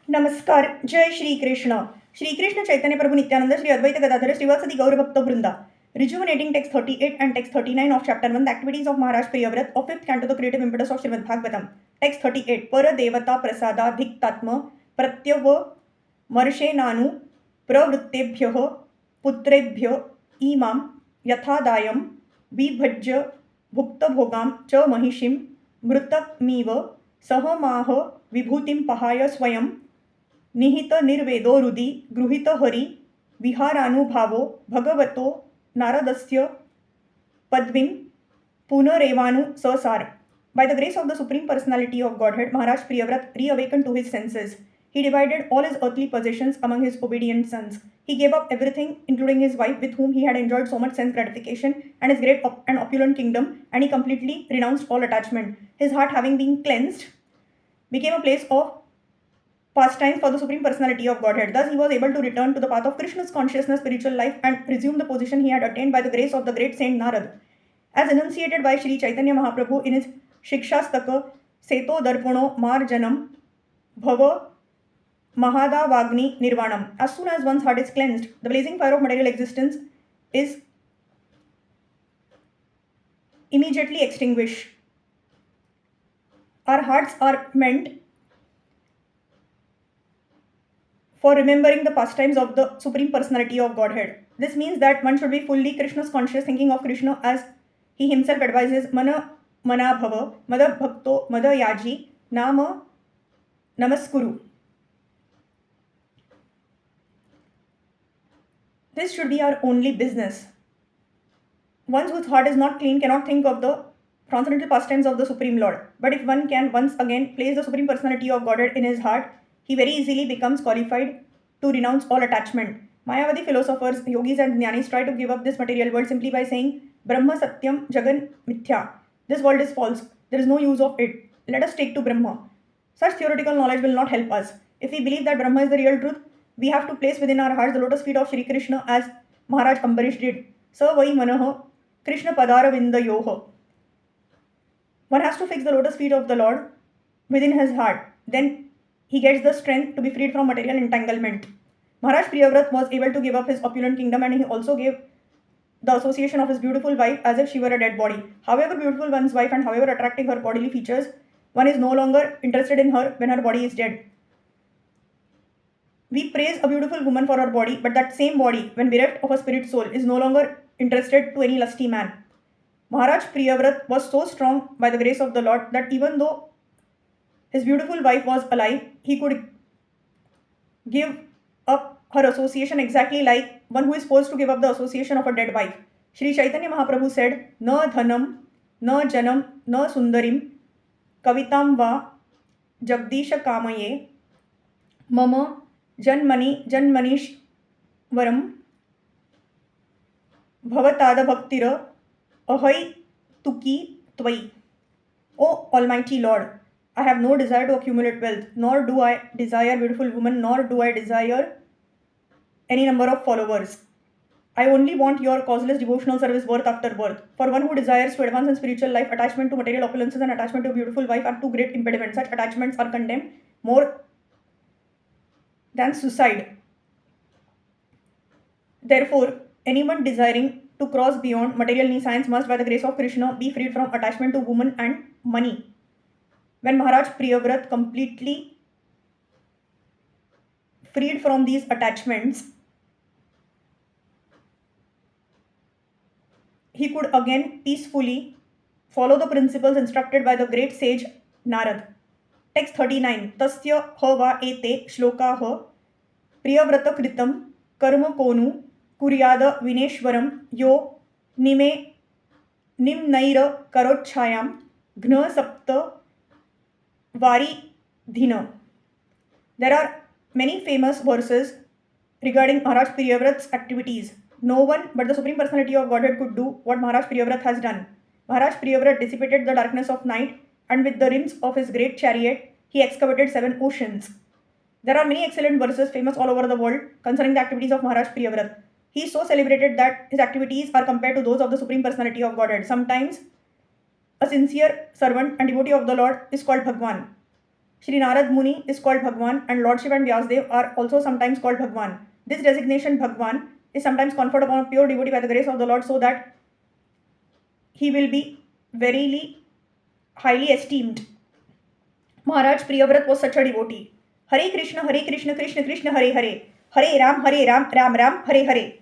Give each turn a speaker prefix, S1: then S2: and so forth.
S1: नमस्कार. जय श्रीकृष्ण. श्रीकृष्ण चैतन्य प्रभु Nityanand Shri Advaita Gadadhara Srivasadi Gaura Bhakta Vrinda. Rejuvenating text 38 and text 39 of chapter 1, the activities of Maharaj Priyavrat of 5th canto, the creative impetus of Srimad Bhagavatam. Text 38. Para devata prasada dhiktatma pratyava marshenanu pravrittebhyah putrebhyah imam yathadayam vibhajya bhukta bhogam cha mahishim mrutakmiva सहमाह विभूतिं पहाय स्वयं निहित निर्वेदो हृदि गृहीत हरि विहारानुभावो भगवतो नारदस्य पदवीं पुनरेवानु ससार. By the grace of the Supreme Personality of Godhead, Maharaj Priyavrat reawakened to his senses. He divided all his earthly possessions among his obedient sons. He gave up everything, including his wife, with whom he had enjoyed so much sense gratification, and his great and opulent kingdom, and he completely renounced all attachment. His heart, having been cleansed, became a place of pastimes for the Supreme Personality of Godhead. Thus, he was able to return to the path of Krishna's consciousness, spiritual life, and resume the position he had attained by the grace of the great saint Narad. As enunciated by Sri Chaitanya Mahaprabhu in his Shikshastaka, Seto Darpano Marjanam Bhava Mahadavagni Nirvanam. As soon as one's heart is cleansed, the blazing fire of material existence is immediately extinguished. Our hearts are meant for remembering the pastimes of the Supreme Personality of Godhead. This means that one should be fully Krishna's conscious, thinking of Krishna as he himself advises, Mana Bhava, Mada Bhakto, Mada Yaji, Nama Namaskuru. This should be our only business. One whose heart is not clean cannot think of the transcendental pastimes of the Supreme Lord. But if one can once again place the Supreme Personality of Godhead in his heart, he very easily becomes qualified to renounce all attachment. Mayavadi philosophers, yogis and jnanis try to give up this material world simply by saying, Brahma Satyam Jagan Mithya. This world is false. There is no use of it. Let us take to Brahma. Such theoretical knowledge will not help us. If we believe that Brahma is the real truth, we have to place within our hearts the lotus feet of Shri Krishna as Maharaj Ambarish did. Sa vai manaha Krishna padara vindayoha. One has to fix the lotus feet of the Lord within his heart. Then he gets the strength to be freed from material entanglement. Maharaj Priyavrat was able to give up his opulent kingdom, and he also gave the association of his beautiful wife as if she were a dead body. However beautiful one's wife and however attractive her bodily features, one is no longer interested in her when her body is dead. We praise a beautiful woman for her body, but that same body, when bereft of a spirit soul, is no longer interested to any lusty man. Maharaj Priyavrat was so strong by the grace of the Lord that even though his beautiful wife was alive, he could give up her association exactly like one who is forced to give up the association of a dead wife. Sri Chaitanya Mahaprabhu said, Na dhanam, na janam, na sundarim, kavitam va jagdisha kamaye, mama janmanishvaram, bhavatada bhaktira, ahai tuki tvai. O Almighty Lord, I have no desire to accumulate wealth, nor do I desire beautiful women, nor do I desire any number of followers. I only want your causeless devotional service birth after birth. For one who desires to advance in spiritual life, attachment to material opulences and attachment to a beautiful wife are two great impediments. Such attachments are condemned more than suicide. Therefore, anyone desiring to cross beyond material nescience must, by the grace of Krishna, be freed from attachment to woman and money. When Maharaj Priyavrat completely freed from these attachments, he could again peacefully follow the principles instructed by the great sage Narad. Text 39. Tasya hava ete shlokaha Priyavrata kritam karma konu kuryada vineshwaram yo nimnaira karotchayam ghna sapta vari dhina. There are many famous verses regarding Maharaj Priyavrat's activities. No one but the Supreme Personality of Godhead could do what Maharaj Priyavrat has done. Maharaj Priyavrat dissipated the darkness of night, and with the rims of his great chariot, he excavated 7 oceans. There are many excellent verses famous all over the world concerning the activities of Maharaj Priyavrat. He is so celebrated that his activities are compared to those of the Supreme Personality of Godhead. Sometimes a sincere servant and devotee of the Lord is called Bhagwan. Sri Narad Muni is called Bhagwan, and Lord Shiva and Vyasdev are also sometimes called Bhagwan. This designation Bhagwan is sometimes conferred upon a pure devotee by the grace of the Lord, so that he will be verily highly esteemed. Maharaj Priyavrat was such a devotee. Hare Krishna, Krishna Krishna, Hare Hare, Hare Ram, Ram Ram, Hare Hare.